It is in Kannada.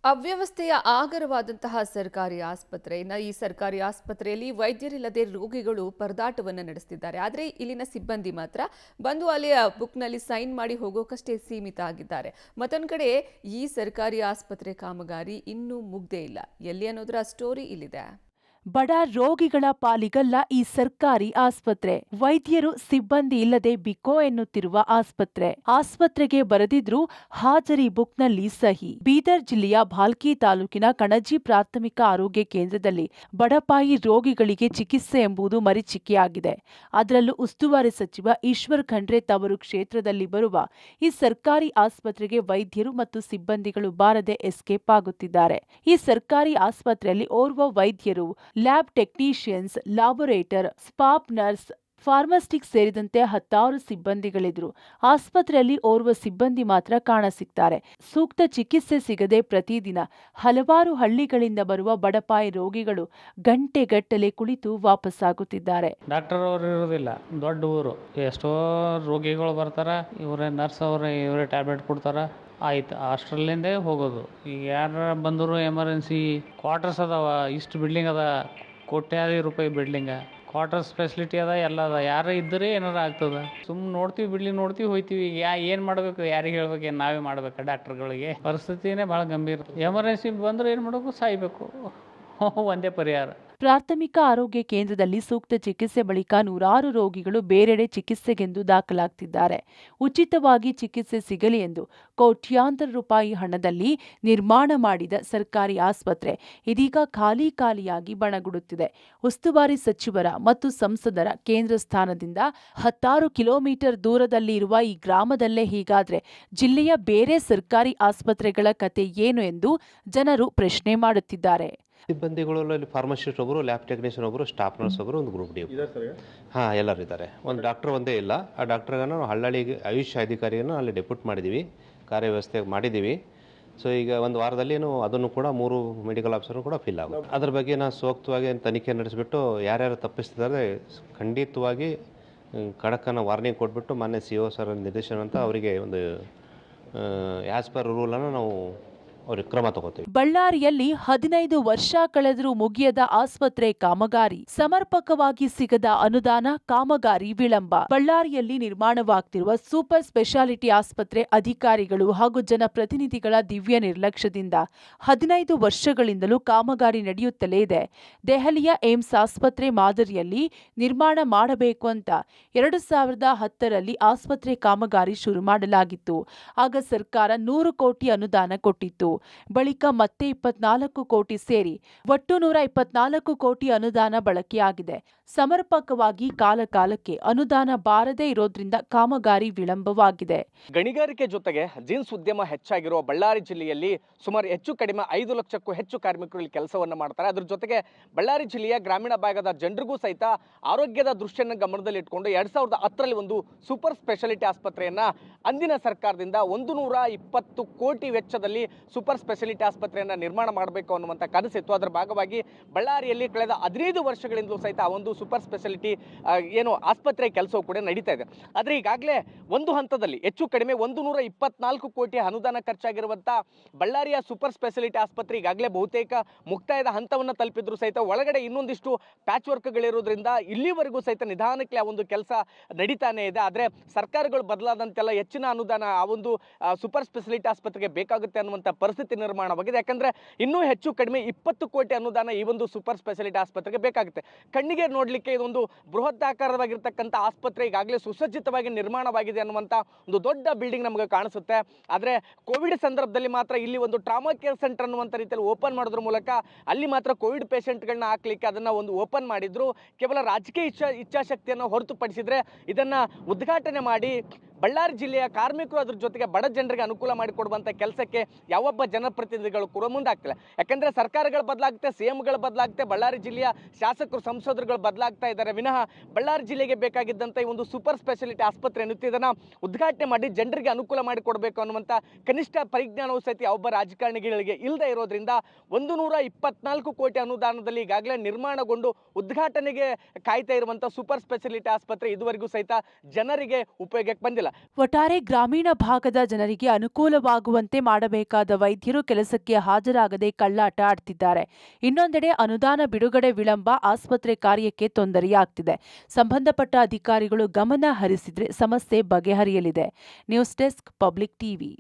ಅವ್ಯವಸ್ಥೆಯ ಆಗರವಾದಂತಹ ಸರ್ಕಾರಿ ಆಸ್ಪತ್ರೆ. ಈ ಸರ್ಕಾರಿ ಆಸ್ಪತ್ರೆಯಲ್ಲಿ ವೈದ್ಯರಿಲ್ಲದೆ ರೋಗಿಗಳು ಪರದಾಟವನ್ನು ನಡೆಸುತ್ತಿದ್ದಾರೆ. ಆದರೆ ಇಲ್ಲಿನ ಸಿಬ್ಬಂದಿ ಮಾತ್ರ ಬಂದು ಅಲ್ಲಿಯ ಬುಕ್ನಲ್ಲಿ ಸೈನ್ ಮಾಡಿ ಹೋಗೋಕಷ್ಟೇ ಸೀಮಿತ ಆಗಿದ್ದಾರೆ. ಮತ್ತೊಂದು ಕಡೆ ಈ ಸರ್ಕಾರಿ ಆಸ್ಪತ್ರೆ ಕಾಮಗಾರಿ ಇನ್ನೂ ಮುಗ್ದೇ ಇಲ್ಲ. ಎಲ್ಲಿ ಅನ್ನೋದರ ಸ್ಟೋರಿ ಇಲ್ಲಿದೆ. ಬಡ ರೋಗಿಗಳ ಪಾಲಿಗಲ್ಲ ಈ ಸರ್ಕಾರಿ ಆಸ್ಪತ್ರೆ. ವೈದ್ಯರು ಸಿಬ್ಬಂದಿ ಇಲ್ಲದೆ ಬಿಕೋ ಎನ್ನುತ್ತಿರುವ ಆಸ್ಪತ್ರೆ. ಆಸ್ಪತ್ರೆಗೆ ಬರೆದಿದ್ರು ಹಾಜರಿ ಬುಕ್ನಲ್ಲಿ ಸಹಿ. ಬೀದರ್ ಜಿಲ್ಲೆಯ ಭಾಲ್ಕಿ ತಾಲೂಕಿನ ಕಣಜಿ ಪ್ರಾಥಮಿಕ ಆರೋಗ್ಯ ಕೇಂದ್ರದಲ್ಲಿ ಬಡಪಾಯಿ ರೋಗಿಗಳಿಗೆ ಚಿಕಿತ್ಸೆ ಎಂಬುದು ಮರೀಚಿಕೆಯಾಗಿದೆ. ಅದರಲ್ಲೂ ಉಸ್ತುವಾರಿ ಸಚಿವ ಈಶ್ವರ್ ಖಂಡ್ರೆ ತವರು ಕ್ಷೇತ್ರದಲ್ಲಿ ಬರುವ ಈ ಸರ್ಕಾರಿ ಆಸ್ಪತ್ರೆಗೆ ವೈದ್ಯರು ಮತ್ತು ಸಿಬ್ಬಂದಿಗಳು ಬಾರದೆ ಎಸ್ಕೇಪ್ ಆಗುತ್ತಿದ್ದಾರೆ. ಈ ಸರ್ಕಾರಿ ಆಸ್ಪತ್ರೆಯಲ್ಲಿ ಓರ್ವ ವೈದ್ಯರು, lab technicians, laboratory, staff nurse, pharmacist ಸೇರಿದಂತೆ 10 ಸಿಬ್ಬಂದಿಗಳಿದ್ರು. ಆಸ್ಪತ್ರೆಯಲ್ಲಿ ಓರ್ವ ಸಿಬ್ಬಂದಿ ಮಾತ್ರ ಕಾಣಸಿಗ್ತಾರೆ. ಸೂಕ್ತ ಚಿಕಿತ್ಸೆ ಸಿಗದೆ ಪ್ರತಿದಿನ ಹಲವಾರು ಹಳ್ಳಿಗಳಿಂದ ಬರುವ ಬಡಪಾಯಿ ರೋಗಿಗಳು ಗಂಟೆಗಟ್ಟಲೆ ಕುಳಿತು ವಾಪಸ್ಸಾಗುತ್ತಿದ್ದಾರೆ. ಡಾಕ್ಟರ್ ಅವರು ಇರೋದಿಲ್ಲ, ದೊಡ್ಡ ಊರು, ಎಷ್ಟೋ ರೋಗಿಗಳು ಬರ್ತಾರ, ಇವರೇ ನರ್ಸ್ ಇವರೇ ಟ್ಯಾಬ್ಲೆಟ್ ಕೊಡ್ತಾರ, ಆಯ್ತು ಅಷ್ಟರಲ್ಲಿಂದೇ ಹೋಗೋದು. ಈಗ ಯಾರು ಬಂದರು ಎಮರ್ಜೆನ್ಸಿ ಕ್ವಾರ್ಟರ್ಸ್ ಅದಾವ, ಇಷ್ಟು ಬಿಲ್ಡಿಂಗ್ ಅದ, ಕೋಟ್ಯಾದಿ ರೂಪಾಯಿ ಬಿಲ್ಡಿಂಗ, ಕ್ವಾರ್ಟರ್ಸ್ ಫೆಸಿಲಿಟಿ ಅದ, ಎಲ್ಲ ಅದ. ಯಾರು ಇದ್ದರೆ ಏನಾರು ಆಗ್ತದೆ. ಸುಮ್ಮನೆ ನೋಡ್ತೀವಿ, ಬಿಲ್ಡಿಂಗ್ ನೋಡ್ತೀವಿ, ಹೋಯ್ತೀವಿ. ಏನು ಮಾಡಬೇಕು, ಯಾರಿಗೆ ಹೇಳ್ಬೇಕು, ನಾವೇ ಮಾಡ್ಬೇಕು. ಡಾಕ್ಟರ್ಗಳಿಗೆ ಪರಿಸ್ಥಿತಿನೇ ಭಾಳ ಗಂಭೀರ. ಎಮರ್ಜೆನ್ಸಿ ಬಂದರೆ ಏನು ಮಾಡಬೇಕು, ಸಾಯ್ಬೇಕು. ಒಂದೇ ಪರಿಹಾರ. ಪ್ರಾಥಮಿಕ ಆರೋಗ್ಯ ಕೇಂದ್ರದಲ್ಲಿ ಸೂಕ್ತ ಚಿಕಿತ್ಸೆ ಬಳಿಕ ನೂರಾರು ರೋಗಿಗಳು ಬೇರೆಡೆ ಚಿಕಿತ್ಸೆಗೆಂದು ದಾಖಲಾಗ್ತಿದ್ದಾರೆ. ಉಚಿತವಾಗಿ ಚಿಕಿತ್ಸೆ ಸಿಗಲಿ ಎಂದು ಕೋಟ್ಯಾಂತರ ರೂಪಾಯಿ ಹಣದಲ್ಲಿ ನಿರ್ಮಾಣ ಮಾಡಿದ ಸರ್ಕಾರಿ ಆಸ್ಪತ್ರೆ ಇದೀಗ ಖಾಲಿಯಾಗಿ ಬಣಗುಡುತ್ತಿದೆ. ಉಸ್ತುವಾರಿ ಸಚಿವರ ಮತ್ತು ಸಂಸದರ ಕೇಂದ್ರ ಸ್ಥಾನದಿಂದ 10 ಕಿಲೋಮೀಟರ್ ದೂರದಲ್ಲಿ ಇರುವ ಈ ಗ್ರಾಮದಲ್ಲೇ ಹೀಗಾದ್ರೆ ಜಿಲ್ಲೆಯ ಬೇರೆ ಸರ್ಕಾರಿ ಆಸ್ಪತ್ರೆಗಳ ಕತೆ ಏನು ಎಂದು ಜನರು ಪ್ರಶ್ನೆ ಮಾಡುತ್ತಿದ್ದಾರೆ. ಸಿಬ್ಬಂದಿಗಳಲ್ಲಿ ಫಾರ್ಮಸಿಸ್ಟ್ ಒಬ್ಬರು, ಲ್ಯಾಬ್ ಟೆಕ್ನಿಷಿಯನ್ ಒಬ್ಬರು, ಸ್ಟಾಫ್ ನರ್ಸ್ ಒಬ್ಬರು, ಒಂದು ಗ್ರೂಪ್ ಡಿ. ಹಾಂ, ಎಲ್ಲರೂ ಇದ್ದಾರೆ. ಒಂದು ಡಾಕ್ಟರ್ ಒಂದೇ ಇಲ್ಲ. ಆ ಡಾಕ್ಟ್ರಿಗೆ ನಾವು ಹಳ್ಳಳ್ಳಿಗೆ ಆಯುಷ್ ಅಧಿಕಾರಿಯನ್ನು ಅಲ್ಲಿ ಡೆಪ್ಯೂಟ್ ಮಾಡಿದ್ದೀವಿ, ಕಾರ್ಯವ್ಯವಸ್ಥೆ ಮಾಡಿದ್ದೀವಿ. ಸೊ ಈಗ ಒಂದು ವಾರದಲ್ಲಿ ಅದನ್ನು ಕೂಡ 3 ಮೆಡಿಕಲ್ ಆಫೀಸರು ಕೂಡ ಫಿಲ್ ಆಗುತ್ತೆ. ಅದ್ರ ಬಗ್ಗೆ ನಾವು ಸೂಕ್ತವಾಗಿ ತನಿಖೆ ನಡೆಸಿಬಿಟ್ಟು ಯಾರ್ಯಾರು ತಪ್ಪಿಸ್ತಿದ್ದಾರೆ ಖಂಡಿತವಾಗಿ ಖಡಕ್ಕನ್ನು ವಾರ್ನಿಂಗ್ ಕೊಟ್ಬಿಟ್ಟು ಮಾನ್ಯ CO ಸರ್ ನಿರ್ದೇಶನ ಅಂತ ಅವರಿಗೆ ಒಂದು ಆ್ಯಸ್ ಪರ್ ರೂಲನ್ನು ನಾವು ಅವ್ರಿಗೆ ಕ್ರಮ ತಗೋತೀವಿ. ಬಳ್ಳಾರಿಯಲ್ಲಿ 15 ವರ್ಷ ಕಳೆದರೂ ಮುಗಿಯದ ಆಸ್ಪತ್ರೆ ಕಾಮಗಾರಿ, ಸಮರ್ಪಕವಾಗಿ ಸಿಗದ ಅನುದಾನ, ಕಾಮಗಾರಿ ವಿಳಂಬ. ಬಳ್ಳಾರಿಯಲ್ಲಿ ನಿರ್ಮಾಣವಾಗ್ತಿರುವ ಸೂಪರ್ ಸ್ಪೆಷಾಲಿಟಿ ಆಸ್ಪತ್ರೆ ಅಧಿಕಾರಿಗಳು ಹಾಗೂ ಜನಪ್ರತಿನಿಧಿಗಳ ದಿವ್ಯ ನಿರ್ಲಕ್ಷ್ಯದಿಂದ 15 ವರ್ಷಗಳಿಂದಲೂ ಕಾಮಗಾರಿ ನಡೆಯುತ್ತಲೇ ಇದೆ. ದೆಹಲಿಯ ಏಮ್ಸ್ ಆಸ್ಪತ್ರೆ ಮಾದರಿಯಲ್ಲಿ ನಿರ್ಮಾಣ ಮಾಡಬೇಕು ಅಂತ 2010ರಲ್ಲಿ ಆಸ್ಪತ್ರೆ ಕಾಮಗಾರಿ ಶುರು ಮಾಡಲಾಗಿತ್ತು. ಆಗ ಸರ್ಕಾರ 100 ಕೋಟಿ ಅನುದಾನ ಕೊಟ್ಟಿತ್ತು. ಬಳಿಕ ಮತ್ತೆ 24 ಕೋಟಿ ಸೇರಿ ಒಟ್ಟು 124 ಕೋಟಿ ಅನುದಾನ ಬಳಕೆಯಾಗಿದೆ. ಸಮರ್ಪಕವಾಗಿ ಕಾಲಕಾಲಕ್ಕೆ ಅನುದಾನ ಬಾರದೇ ಇರೋದ್ರಿಂದ ಕಾಮಗಾರಿ ವಿಳಂಬವಾಗಿದೆ. ಗಣಿಗಾರಿಕೆ ಜೊತೆಗೆ ಜೀನ್ಸ್ ಉದ್ಯಮ ಹೆಚ್ಚಾಗಿರುವ ಬಳ್ಳಾರಿ ಜಿಲ್ಲೆಯಲ್ಲಿ ಸುಮಾರು ಹೆಚ್ಚು ಕಡಿಮೆ 5 ಲಕ್ಷಕ್ಕೂ ಹೆಚ್ಚು ಕಾರ್ಮಿಕರು ಇಲ್ಲಿ ಕೆಲಸವನ್ನು ಮಾಡ್ತಾರೆ. ಅದ್ರ ಜೊತೆಗೆ ಬಳ್ಳಾರಿ ಜಿಲ್ಲೆಯ ಗ್ರಾಮೀಣ ಭಾಗದ ಜನರಿಗೂ ಸಹಿತ ಆರೋಗ್ಯದ ದೃಷ್ಟಿಯನ್ನು ಗಮನದಲ್ಲಿಟ್ಟುಕೊಂಡು 2010ರಲ್ಲಿ ಒಂದು ಸೂಪರ್ ಸ್ಪೆಷಾಲಿಟಿ ಆಸ್ಪತ್ರೆಯನ್ನು ಅಂದಿನ ಸರ್ಕಾರದಿಂದ 120 ಕೋಟಿ ವೆಚ್ಚದಲ್ಲಿ ಸೂಪರ್ ಸ್ಪೆಷಾಲಿಟಿ ಆಸ್ಪತ್ರೆಯನ್ನು ನಿರ್ಮಾಣ ಮಾಡಬೇಕು ಅನ್ನುವಂಥ ಕನಸಿತ್ತು. ಅದರ ಭಾಗವಾಗಿ ಬಳ್ಳಾರಿಯಲ್ಲಿ ಕಳೆದ 15 ವರ್ಷಗಳಿಂದಲೂ ಸಹಿತ ಆ ಒಂದು ಸೂಪರ್ ಸ್ಪೆಷಾಲಿಟಿ ಆಸ್ಪತ್ರೆ ಕೆಲಸವು ಕೂಡ ನಡೀತಾ ಇದೆ. ಆದರೆ ಈಗಾಗಲೇ ಒಂದು ಹಂತದಲ್ಲಿ ಹೆಚ್ಚು ಕಡಿಮೆ 124 ಕೋಟಿ ಅನುದಾನ ಖರ್ಚಾಗಿರುವಂಥ ಬಳ್ಳಾರಿಯ ಸೂಪರ್ ಸ್ಪೆಷಾಲಿಟಿ ಆಸ್ಪತ್ರೆ ಈಗಾಗಲೇ ಬಹುತೇಕ ಮುಕ್ತಾಯದ ಹಂತವನ್ನು ತಲುಪಿದ್ರು ಸಹಿತ ಒಳಗಡೆ ಇನ್ನೊಂದಿಷ್ಟು ಪ್ಯಾಚ್ ವರ್ಕ್ಗಳಿರೋದ್ರಿಂದ ಇಲ್ಲಿವರೆಗೂ ಸಹಿತ ನಿಧಾನಕ್ಕೆ ಆ ಒಂದು ಕೆಲಸ ನಡೀತಾನೆ ಇದೆ. ಆದರೆ ಸರ್ಕಾರಗಳು ಬದಲಾದಂತೆಲ್ಲ ಹೆಚ್ಚಿನ ಅನುದಾನ ಆ ಒಂದು ಸೂಪರ್ ಸ್ಪೆಷಾಲಿಟಿ ಆಸ್ಪತ್ರೆಗೆ ಬೇಕಾಗುತ್ತೆ ಅನ್ನುವಂಥ ಪರಿಸ್ಥಿತಿ ನಿರ್ಮಾಣವಾಗಿದೆ. ಯಾಕಂದರೆ ಇನ್ನೂ ಹೆಚ್ಚು ಕಡಿಮೆ 20 ಕೋಟಿ ಅನುದಾನ ಈ ಒಂದು ಸೂಪರ್ ಸ್ಪೆಷಾಲಿಟಿ ಆಸ್ಪತ್ರೆಗೆ ಬೇಕಾಗುತ್ತೆ. ಕಣ್ಣಿಗೆ ನೋಡಲಿಕ್ಕೆ ಇದೊಂದು ಬೃಹತ್ ಆಕಾರವಾಗಿರ್ತಕ್ಕಂಥ ಆಸ್ಪತ್ರೆ ಈಗಾಗಲೇ ಸುಸಜ್ಜಿತವಾಗಿ ನಿರ್ಮಾಣವಾಗಿದೆ ಅನ್ನುವಂಥ ಒಂದು ದೊಡ್ಡ ಬಿಲ್ಡಿಂಗ್ ನಮಗೆ ಕಾಣಿಸುತ್ತೆ. ಆದರೆ ಕೋವಿಡ್ ಸಂದರ್ಭದಲ್ಲಿ ಮಾತ್ರ ಇಲ್ಲಿ ಒಂದು ಟ್ರಾಮಾ ಕೇರ್ ಸೆಂಟರ್ ಅನ್ನುವಂಥ ರೀತಿಯಲ್ಲಿ ಓಪನ್ ಮಾಡೋದ್ರ ಮೂಲಕ ಅಲ್ಲಿ ಮಾತ್ರ ಕೋವಿಡ್ ಪೇಷಂಟ್ಗಳನ್ನ ಹಾಕ್ಲಿಕ್ಕೆ ಅದನ್ನು ಒಂದು ಓಪನ್ ಮಾಡಿದ್ರು. ಕೇವಲ ರಾಜಕೀಯ ಇಚ್ಛಾಶಕ್ತಿಯನ್ನು ಹೊರತುಪಡಿಸಿದರೆ ಇದನ್ನು ಉದ್ಘಾಟನೆ ಮಾಡಿ ಬಳ್ಳಾರಿ ಜಿಲ್ಲೆಯ ಕಾರ್ಮಿಕರು ಅದ್ರ ಜೊತೆಗೆ ಬಡ ಜನರಿಗೆ ಅನುಕೂಲ ಮಾಡಿಕೊಡುವಂಥ ಕೆಲಸಕ್ಕೆ ಯಾವೊಬ್ಬ ಜನಪ್ರತಿನಿಧಿಗಳು ಕೂಡ ಮುಂದಾಗ್ತಿಲ್ಲ. ಯಾಕಂದರೆ ಸರ್ಕಾರಗಳು ಬದಲಾಗುತ್ತೆ, CMಗಳು ಬದಲಾಗುತ್ತೆ, ಬಳ್ಳಾರಿ ಜಿಲ್ಲೆಯ ಶಾಸಕರು ಸಂಸದರುಗಳು ಬದಲಾಗ್ತಾ ಇದ್ದಾರೆ ವಿನಃ ಬಳ್ಳಾರಿ ಜಿಲ್ಲೆಗೆ ಬೇಕಾಗಿದ್ದಂಥ ಈ ಒಂದು ಸೂಪರ್ ಸ್ಪೆಷಾಲಿಟಿ ಆಸ್ಪತ್ರೆ ಏನಿತ್ತು ಇದನ್ನು ಉದ್ಘಾಟನೆ ಮಾಡಿ ಜನರಿಗೆ ಅನುಕೂಲ ಮಾಡಿಕೊಡಬೇಕು ಅನ್ನುವಂಥ ಕನಿಷ್ಠ ಪರಿಜ್ಞಾನವೂ ಸಹಿತ ಯಾವೊಬ್ಬ ರಾಜಕಾರಣಿಗಳಿಗೆ ಇಲ್ಲದೆ ಇರೋದ್ರಿಂದ 124 ಕೋಟಿ ಅನುದಾನದಲ್ಲಿ ಈಗಾಗಲೇ ನಿರ್ಮಾಣಗೊಂಡು ಉದ್ಘಾಟನೆಗೆ ಕಾಯ್ತಾ ಇರುವಂಥ ಸೂಪರ್ ಸ್ಪೆಷಾಲಿಟಿ ಆಸ್ಪತ್ರೆ ಇದುವರೆಗೂ ಸಹಿತ ಜನರಿಗೆ ಉಪಯೋಗಕ್ಕೆ ಬಂದಿಲ್ಲ. ಇಲ್ಲ. ಒಟ್ಟಾರೆ ಗ್ರಾಮೀಣ ಭಾಗದ ಜನರಿಗೆ ಅನುಕೂಲವಾಗುವಂತೆ ಮಾಡಬೇಕಾದ ವೈದ್ಯರು ಕೆಲಸಕ್ಕೆ ಹಾಜರಾಗದೆ ಕಳ್ಳಾಟ ಆಡ್ತಿದ್ದಾರೆ. ಇನ್ನೊಂದೆಡೆ ಅನುದಾನ ಬಿಡುಗಡೆ ವಿಳಂಬ ಆಸ್ಪತ್ರೆ ಕಾರ್ಯಕ್ಕೆ ತೊಂದರೆಯಾಗ್ತಿದೆ. ಸಂಬಂಧಪಟ್ಟ ಅಧಿಕಾರಿಗಳು ಗಮನ ಹರಿಸಿದ್ರೆ ಸಮಸ್ಯೆ ಬಗೆಹರಿಯಲಿದೆ. News desk, public TV.